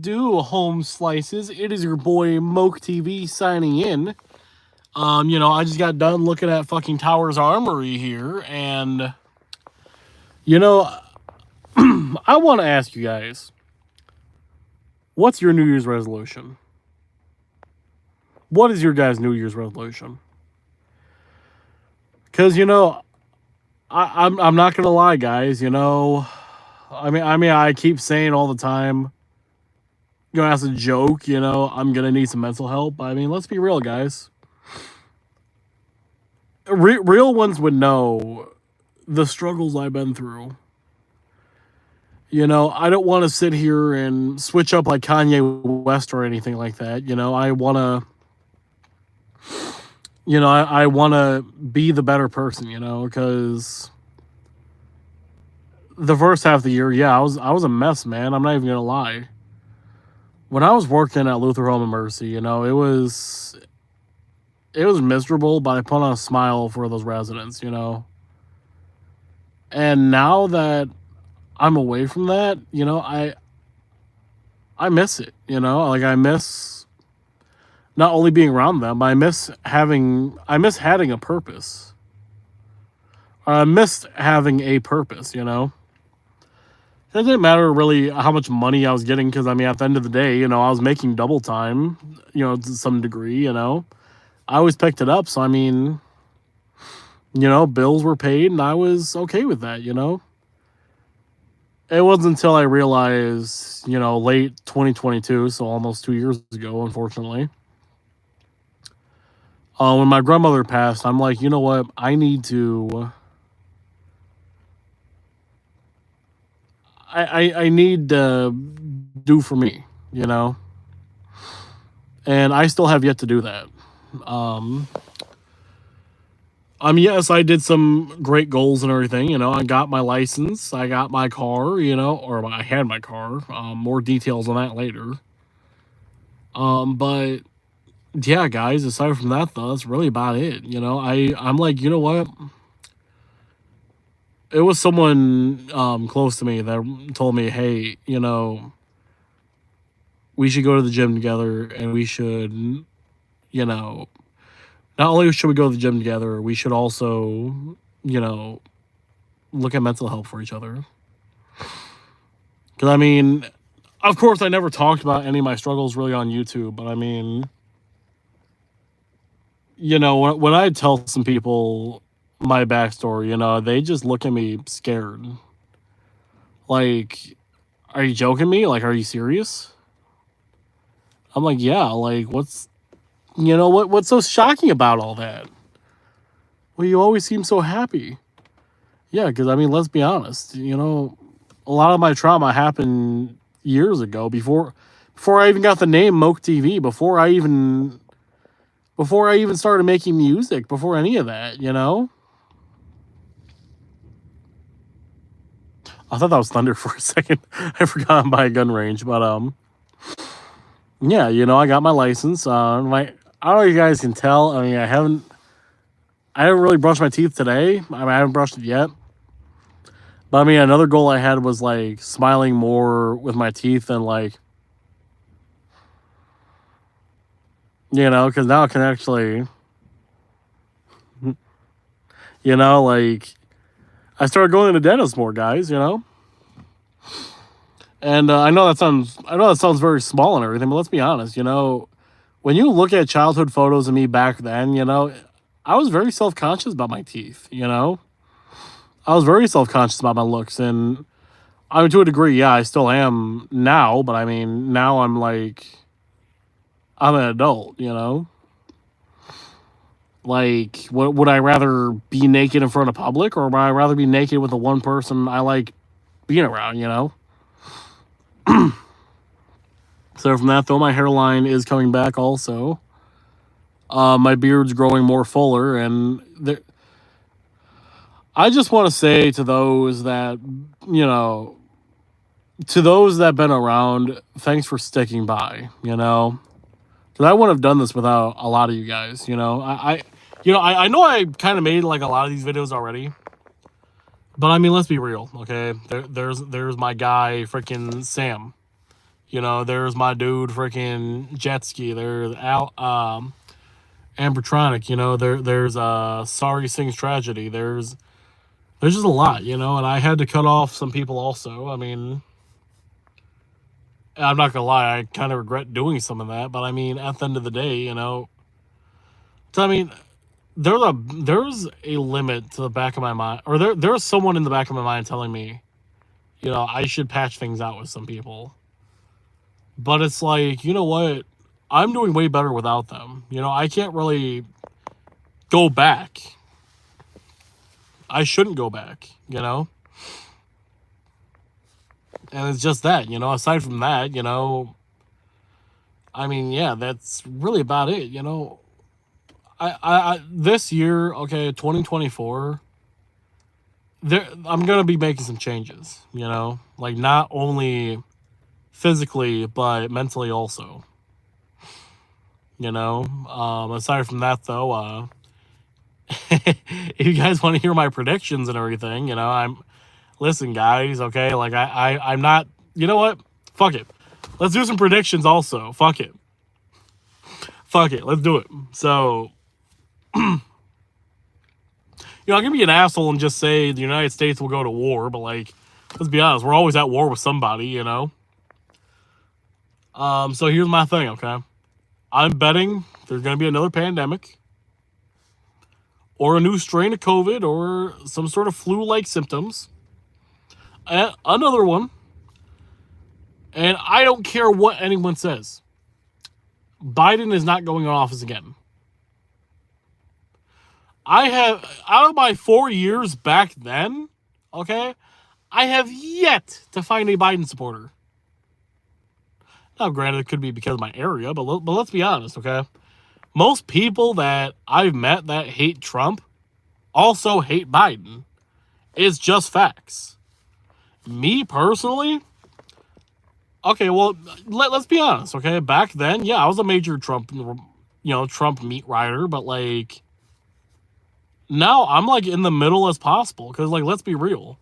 do, home slices? It is your boy Moke TV signing in. I just got done looking at fucking Towers Armory here, and you know, I want to ask you guys, what's your New Year's resolution? What is your guys' New Year's resolution? Because I'm not gonna lie, guys. I keep saying all the time, as a joke, I'm gonna need some mental help. But I mean, let's be real, guys. Real ones would know the struggles I've been through. I don't want to sit here and switch up like Kanye West or anything like that. I want to, I want to be the better person, because the first half of the year, yeah, I was a mess, man. I'm not even going to lie. When I was working at Luther Home and Mercy, it was miserable, but I put on a smile for those residents, And now that I'm away from that, I miss it, like I miss not only being around them, but I miss having a purpose. I missed having a purpose, It didn't matter really how much money I was getting, because I mean, at the end of the day, I was making double time, to some degree, I always picked it up. So I mean, bills were paid, and I was okay with that, It wasn't until I realized, late 2022, so almost 2 years ago, unfortunately, when my grandmother passed, I'm like, you know what? I need to. I need to do for me, and I still have yet to do that. Yes, I did some great goals and everything. I got my license, I got my car, or I had my car. More details on that later. But yeah, guys, aside from that, though, that's really about it. I'm like, you know what? It was someone close to me that told me, hey, we should go to the gym together, and we should, not only should we go to the gym together, we should also, look at mental health for each other. Because I mean, of course, I never talked about any of my struggles really on YouTube, but I mean, when I tell some people my backstory, they just look at me scared. Like, are you joking me? Like, are you serious? I'm like, yeah, like, what's so shocking about all that? Well, you always seem so happy. Yeah, because I mean, let's be honest. A lot of my trauma happened years ago, before I even got the name Moke TV, before I even started making music, before any of that. I thought that was thunder for a second. I forgot I'm by a gun range, but yeah, I got my license. I don't know if you guys can tell. I mean, I haven't really brushed my teeth today. I mean, I haven't brushed it yet. But I mean, another goal I had was like smiling more with my teeth, and like, because now I can actually, like, I started going to the dentist more, guys, And I know that sounds very small and everything, but let's be honest, when you look at childhood photos of me back then, I was very self-conscious about my teeth, I was very self-conscious about my looks, and I mean, to a degree, yeah, I still am now, but I mean, now I'm like, I'm an adult, Like, what would I rather be naked in front of public, or would I rather be naked with the one person I like being around, So from that, though, my hairline is coming back also. My beard's growing more fuller, and I just want to say to those that, to those that have been around, thanks for sticking by, because I wouldn't have done this without a lot of you guys, I know I kind of made like a lot of these videos already, but I mean, let's be real, okay? There's my guy, freaking Sam. You know, there's my dude freaking Jetski. There's Ambertronic. You know, there's Sorry Sings Tragedy. There's just a lot, you know, and I had to cut off some people also. I mean, I'm not gonna lie, I kind of regret doing some of that, but I mean, at the end of the day, you know, so I mean, there's a limit to the back of my mind, or there's someone in the back of my mind telling me, you know, I should patch things out with some people. But it's like, you know what? I'm doing way better without them. You know, I can't really go back. I shouldn't go back, you know? And it's just that, you know, aside from that, you know, I mean, yeah, that's really about it, you know. I this year, okay, 2024, I'm gonna be making some changes, you know, like not only physically but mentally also. You know, aside from that though, if you guys want to hear my predictions and everything, you know, listen, guys, okay, like I'm not. You know what? Fuck it. Let's do some predictions also. Fuck it. Fuck it. Let's do it. So, you know, I'm gonna be an asshole and just say the United States will go to war, but like, let's be honest, we're always at war with somebody, you know. So here's my thing, okay? I'm betting there's gonna be another pandemic, or a new strain of COVID, or some sort of flu-like symptoms. Another one, and I don't care what anyone says. Biden is not going in office again. I have, out of my 4 years back then, okay, I have yet to find a Biden supporter. Now, granted, it could be because of my area, but let's be honest, okay? Most people that I've met that hate Trump also hate Biden. It's just facts. Me personally, okay, well, let's be honest, okay? Back then, yeah, I was a major Trump, you know, Trump meat rider, but like, now I'm like in the middle as possible, because like, let's be real.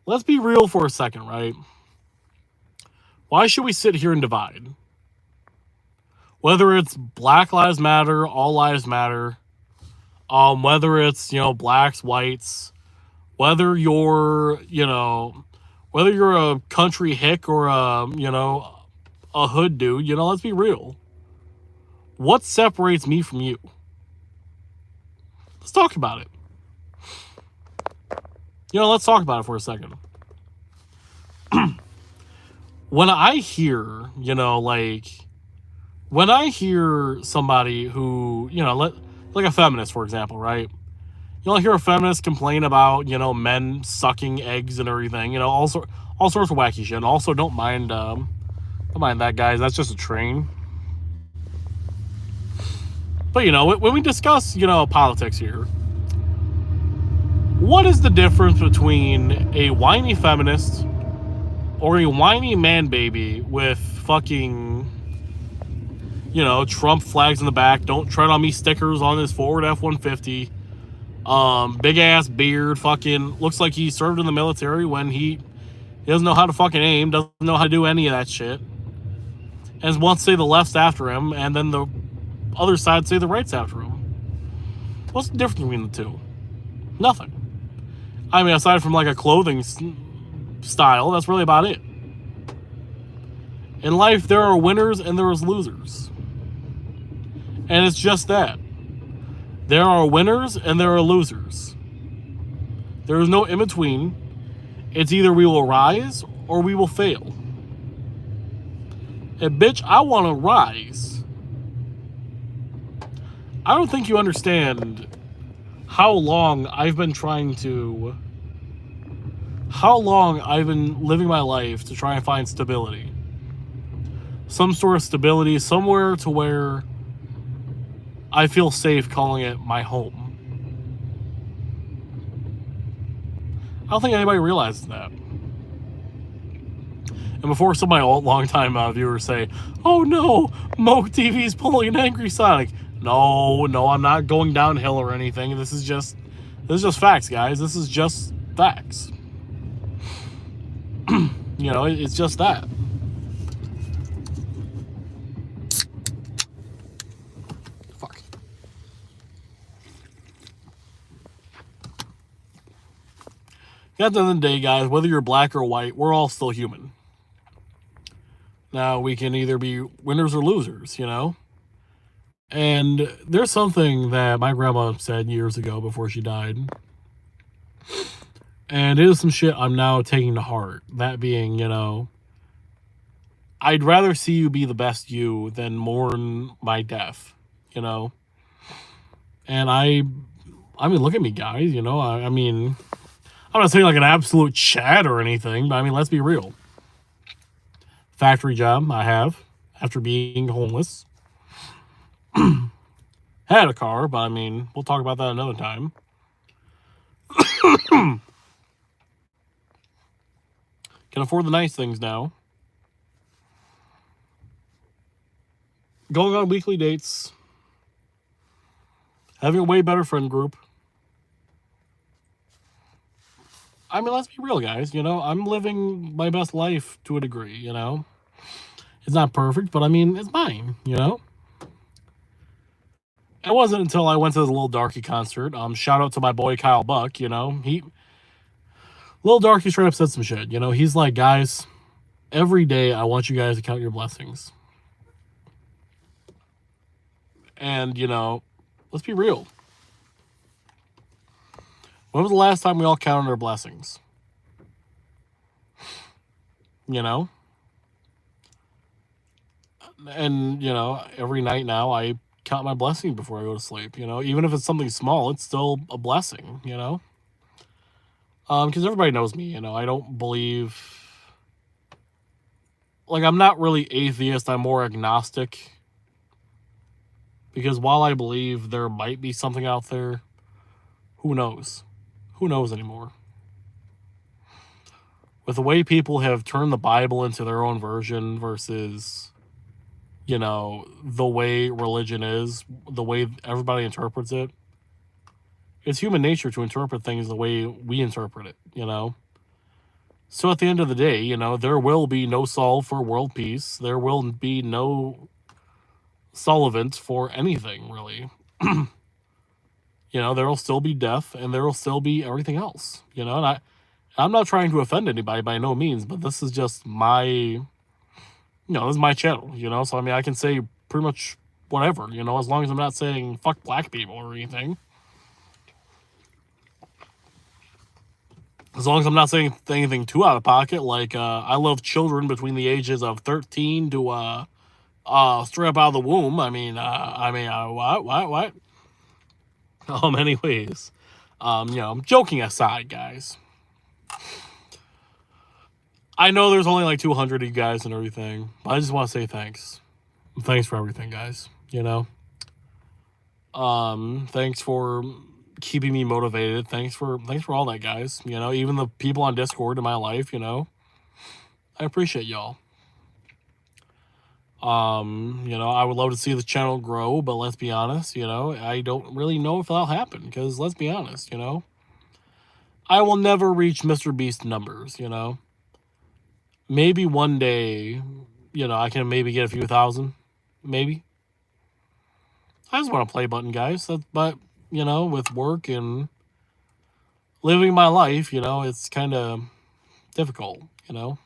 Let's be real for a second, right? Why should we sit here and divide? Whether it's Black Lives Matter, All Lives Matter, whether it's, you know, blacks, whites, whether you're, you know, whether you're a country hick or a, you know, a hood dude, you know, let's be real. What separates me from you? Let's talk about it. You know, let's talk about it for a second. When I hear, you know, like, when I hear somebody who, you know, like a feminist, for example, right? You'll hear a feminist complain about, you know, men sucking eggs and everything, you know, all sorts of wacky shit. And also, don't mind that, guys. That's just a train. But, you know, when we discuss, you know, politics here, what is the difference between a whiny feminist or a whiny man baby with fucking, you know, Trump flags in the back, don't tread on me stickers on his Ford F-150, big ass beard, fucking looks like he served in the military when he doesn't know how to fucking aim, doesn't know how to do any of that shit, and wants to say the left's after him, and then the other side say the right's after him. What's the difference between the two? Nothing. I mean, aside from like a clothing style, that's really about it. In life, there are winners and there is losers. And it's just that. There are winners and there are losers. There is no in between. It's either we will rise or we will fail. And bitch, I want to rise. I don't think you understand how long I've been living my life to try and find stability. Some sort of stability, somewhere to where I feel safe calling it my home. I don't think anybody realizes that. And before some of my long-time viewers say, oh no, Moke TV's pulling an angry Sonic. No, I'm not going downhill or anything. This is just facts, guys. This is just facts. You know, it's just that. At the end of the day, guys, whether you're black or white, we're all still human. Now, we can either be winners or losers, you know? And there's something that my grandma said years ago before she died. And it is some shit I'm now taking to heart. That being, you know, I'd rather see you be the best you than mourn my death, you know? And I mean, look at me, guys, you know? I mean, I'm not saying like an absolute Chad or anything, but I mean, let's be real. Factory job I have after being homeless. Had a car, but I mean, we'll talk about that another time. Can afford the nice things now. Going on weekly dates. Having a way better friend group. I mean, let's be real, guys. You know, I'm living my best life to a degree, you know. It's not perfect, but I mean, it's mine, you know. It wasn't until I went to the Lil Darky concert. Shout out to my boy Kyle Buck, you know. Lil Darky straight up said some shit, you know. He's like, guys, every day I want you guys to count your blessings. And, you know, let's be real. When was the last time we all counted our blessings? You know? And, you know, every night now I count my blessings before I go to sleep, you know? Even if it's something small, it's still a blessing, you know? Because everybody knows me, you know? I don't believe... Like, I'm not really atheist, I'm more agnostic. Because while I believe there might be something out there, who knows? Who knows anymore? With the way people have turned the Bible into their own version versus, you know, the way religion is, the way everybody interprets it, it's human nature to interpret things the way we interpret it, you know? So at the end of the day, you know, there will be no solve for world peace. There will be no solvent for anything, really. You know, there will still be death, and there will still be everything else, you know? And I'm not trying to offend anybody by no means, but this is just my, you know, this is my channel, you know? So, I mean, I can say pretty much whatever, you know, as long as I'm not saying fuck black people or anything. As long as I'm not saying anything too out of pocket, like, I love children between the ages of 13 to, straight up out of the womb. I mean, what? Anyways, you know, joking aside, guys. I know there's only like 200 of you guys and everything, but I just want to say thanks. Thanks for everything, guys, you know? Thanks for keeping me motivated. Thanks for all that, guys. You know, even the people on Discord in my life, you know? I appreciate y'all. You know, I would love to see the channel grow, but let's be honest, you know, I don't really know if that'll happen, because let's be honest, you know, I will never reach Mr. Beast numbers, you know. Maybe one day, you know, I can maybe get a few thousand, maybe. I just want a play button, guys, but, you know, with work and living my life, you know, it's kind of difficult, you know.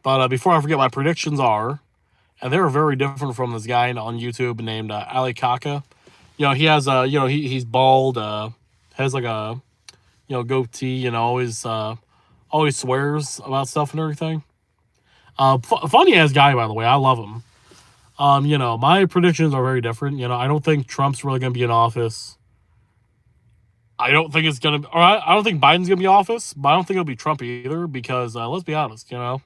But before I forget, my predictions are, and they're very different from this guy on YouTube named Ali Kaka. You know, he has a, you know, he's bald, has like a, you know, goatee, you know, always swears about stuff and everything. Funny ass guy, by the way. I love him. You know, my predictions are very different. You know, I don't think Trump's really going to be in office. I don't think it's going to, or I don't think Biden's going to be in office, but I don't think it'll be Trump either, because let's be honest, you know.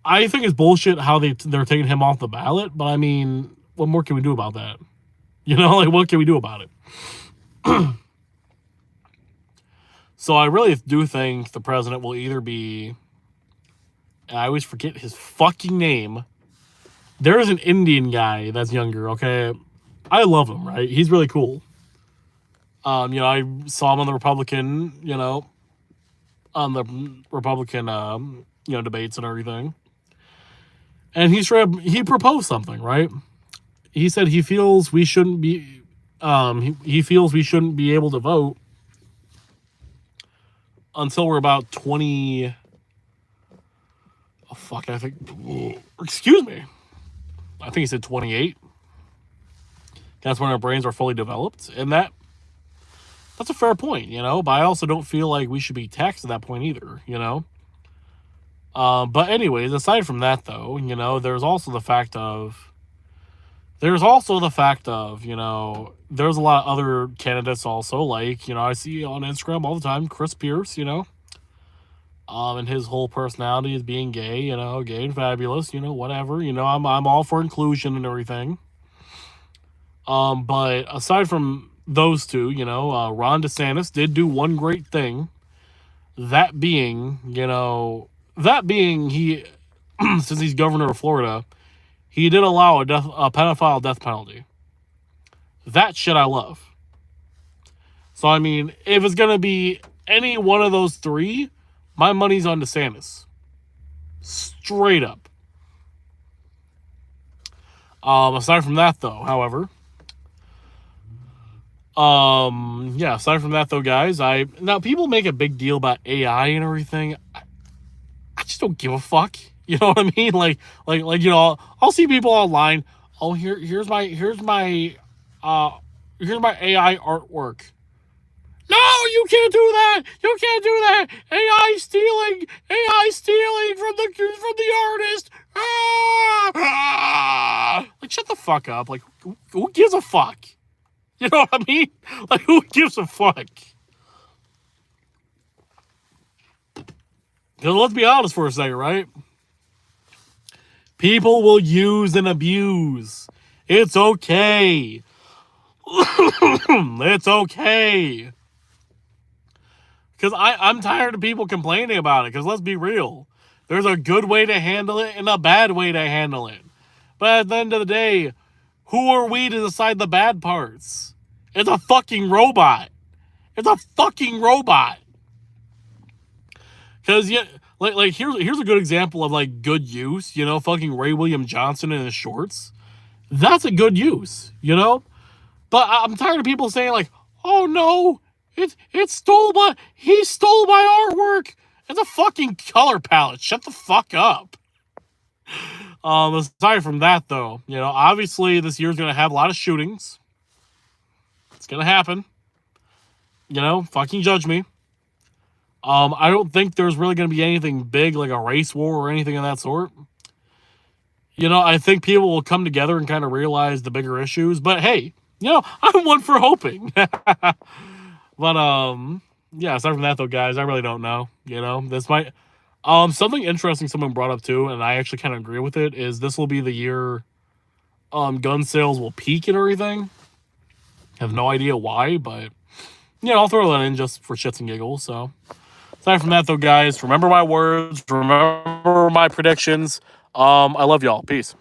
I think it's bullshit how they're taking him off the ballot, but I mean, what more can we do about that? You know, like, what can we do about it? So I really do think the president will either be, and I always forget his fucking name. There is an Indian guy that's younger, okay? I love him, right? He's really cool. You know, I saw him on the Republican, you know, you know, debates and everything. And he proposed something, right? He said he feels we shouldn't be, he feels we shouldn't be able to vote until we're about 20. Oh, fuck, I think. Excuse me. I think he said 28. That's when our brains are fully developed. And that's a fair point, you know? But I also don't feel like we should be taxed at that point either, you know? But anyways, aside from that, though, you know, there's also the fact of, you know, there's a lot of other candidates also, like, you know, I see on Instagram all the time, Chris Pierce, you know, and his whole personality is being gay, you know, gay and fabulous, you know, whatever, you know, I'm all for inclusion and everything. But aside from those two, you know, Ron DeSantis did do one great thing, that being he, since he's governor of Florida, he did allow a pedophile death penalty. That shit I love. So, I mean, if it's going to be any one of those three, my money's on DeSantis. Straight up. Aside from that, though, however, aside from that, though, guys, now people make a big deal about AI and everything. I just don't give a fuck. You know what I mean? Like, you know, I'll see people online. Oh, here's my AI artwork. No, you can't do that. You can't do that. AI stealing from the artist. Like, shut the fuck up. Like, who gives a fuck? You know what I mean? Like, who gives a fuck? Because let's be honest for a second, right? People will use and abuse. It's okay. It's okay. Because I'm tired of people complaining about it. Because let's be real. There's a good way to handle it and a bad way to handle it. But at the end of the day, who are we to decide the bad parts? It's a fucking robot. It's a fucking robot. Because, yeah, like here's a good example of, like, good use. You know, fucking Ray William Johnson in his shorts. That's a good use, you know? But I'm tired of people saying, like, oh, no, he stole my artwork. It's a fucking color palette. Shut the fuck up. Aside from that, though, you know, obviously this year's going to have a lot of shootings. It's going to happen. You know, fucking judge me. I don't think there's really going to be anything big like a race war or anything of that sort. You know, I think people will come together and kind of realize the bigger issues. But hey, you know, I'm one for hoping. But, yeah, aside from that, though, guys, I really don't know. You know, this might... something interesting someone brought up, too, and I actually kind of agree with it, is this will be the year gun sales will peak and everything. I have no idea why, but, you know, I'll throw that in just for shits and giggles, so... Aside from that, though, guys, remember my words, remember my predictions. I love y'all. Peace.